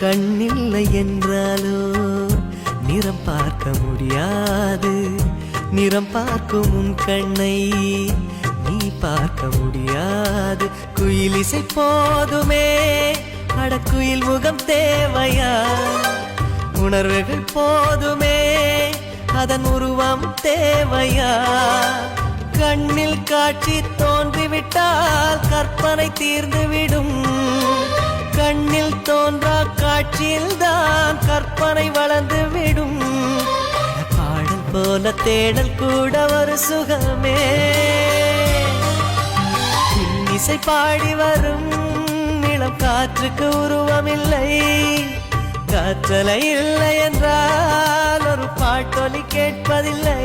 கண்ணில்லை என்றாலோ நிறம் பார்க்க முடியாது. நிறம் பார்க்கும் உன் கண்ணை நீ பார்க்க முடியாது. குயில் இசை போதுமே, அடக்குயில் முகம் தேவையா? உணர்வுகள் போதுமே, அதன் உருவம் தேவையா? கண்ணில் காட்சி தோன்றிவிட்டால் கற்பனை தீர்ந்துவிடும். கண்ணில் தோன்றா காட்சியில் தான் கற்பனை வளர்ந்து விடும். பாடல் போல தேடல் கூட ஒரு சுகமே. இசை பாடி வரும் இளம் காற்றுக்கு உருவமில்லை. காற்றலை இல்லை என்றால் ஒரு பாட்டொலி கேட்பதில்லை.